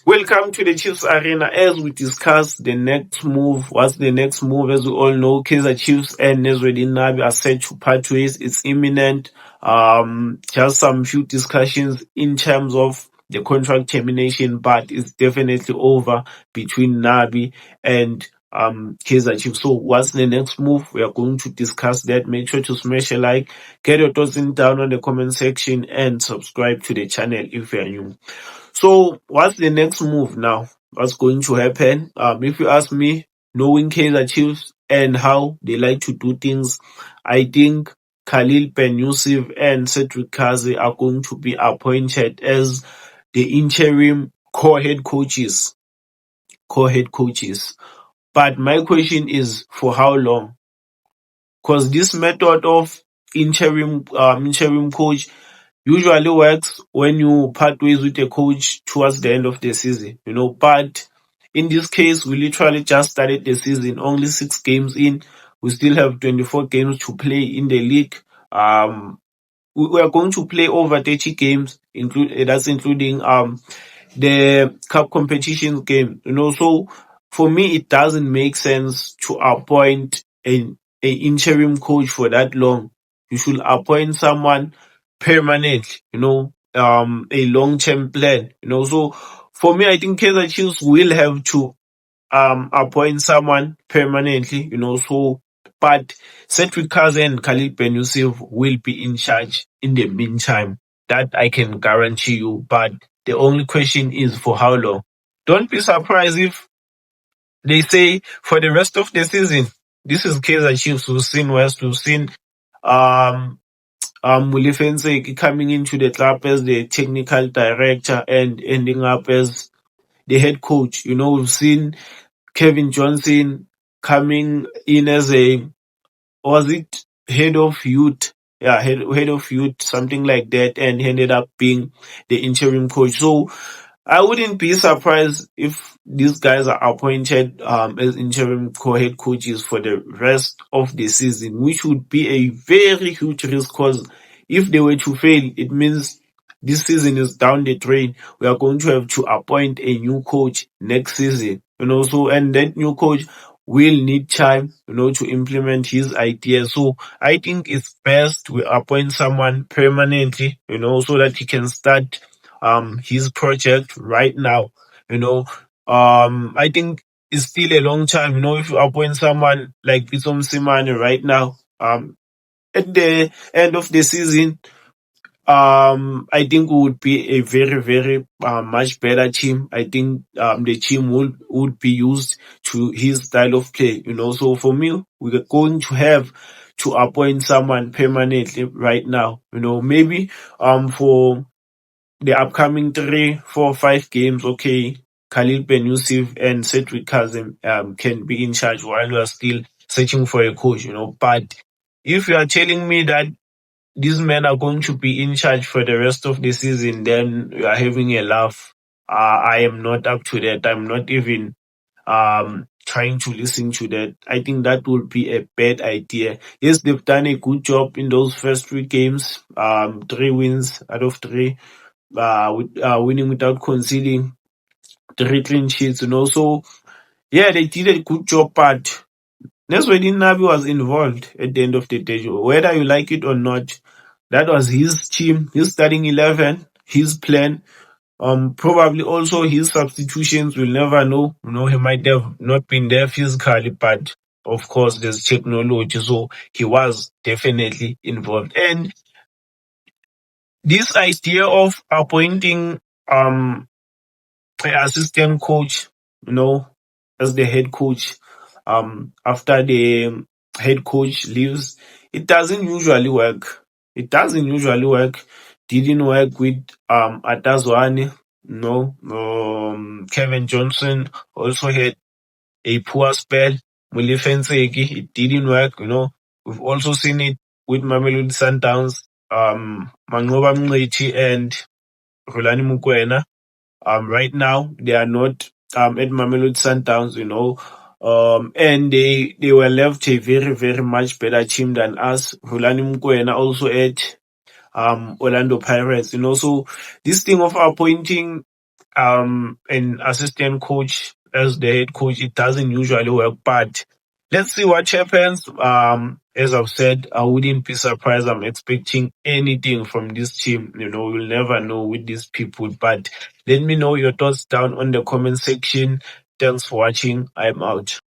Welcome to the Chiefs Arena as we discuss the next move. What's the next move? As we all know, Kaizer Chiefs and Nezreddin Nabi are set to part ways. It's imminent. Just some few discussions in terms of the contract termination, but it's definitely over between Nabi and Kaizer Chiefs. So what's the next move? We are going to discuss that. Make sure to smash a like, get your thoughts in down on the comment section, and subscribe to the channel if you are new. So what's the next move now? What's going to happen? If you ask me, knowing Kaizer Chiefs and how they like to do things, I think Khalil Ben Yusuf and Cedric Kazi are going to be appointed as the interim co-head coaches. Co-head coaches. But my question is, for how long? Because this method of interim coach usually works when you part ways with a coach towards the end of the season, but in this case, we literally just started the season, only 6 games in. We still have 24 games to play in the league. We are going to play over 30 games, that's including the cup competition game, so for me, it doesn't make sense to appoint an interim coach for that long. You should appoint someone permanent, a long-term plan, so for me, I think Kaizer Chiefs will have to appoint someone permanently, but Cedric Kazi and Khalid Ben Yusuf will be in charge in the meantime. That I can guarantee you. But the only question is, for how long? Don't be surprised if they say for the rest of the season. This is Kaizer Chiefs. We've seen West. We've seen um Mulifenseki coming into the club as the technical director and ending up as the head coach. We've seen Kevin Johnson coming in as was it head of youth? Yeah, head of youth, something like that, and he ended up being the interim coach. So I wouldn't be surprised if these guys are appointed as interim co-head coaches for the rest of the season, which would be a very huge risk, because if they were to fail, it means this season is down the drain. We are going to have to appoint a new coach next season, and that new coach will need time, to implement his ideas. So I think it's best we appoint someone permanently, so that he can start his project right now. I think it's still a long time, if you appoint someone like Pisom Simane right now, at the end of the season, I think we would be a very, very much better team. I think the team would be used to his style of play, So for me, we're going to have to appoint someone permanently right now, maybe for the upcoming 3, 4, 5 games, okay, Khalil Ben Yusuf and Cedric Kazim can be in charge while we are still searching for a coach, But if you are telling me that these men are going to be in charge for the rest of the season, then you are having a laugh. I am not up to that. I'm not even trying to listen to that. I think that would be a bad idea. Yes, they've done a good job in those first 3 games. 3 wins out of 3. Winning without conceding, 3 clean sheets, So yeah, they did a good job, but Nezreddin Nabi was involved at the end of the day. Whether you like it or not, that was his team, his starting 11, his plan. Probably also his substitutions. We'll never know. He might have not been there physically, but of course there's technology, so he was definitely involved. And this idea of appointing an assistant coach, as the head coach, after the head coach leaves, it doesn't usually work. It doesn't usually work. Didn't work with Atazwane. No. Kevin Johnson also had a poor spell. Mulifenseki, it didn't work. We've also seen it with Mamelodi Sundowns, Mangoba Mngqithi and Rulani Mukwena. Right now they are not at Mamelodi Sundowns, and they were left a very, very much better team than us. Rulani Mukwena also at Orlando Pirates, So this thing of appointing an assistant coach as the head coach, it doesn't usually work. But let's see what happens. As I've said, I wouldn't be surprised. I'm expecting anything from this team. We'll never know with these people. But let me know your thoughts down on the comment section. Thanks for watching. I'm out.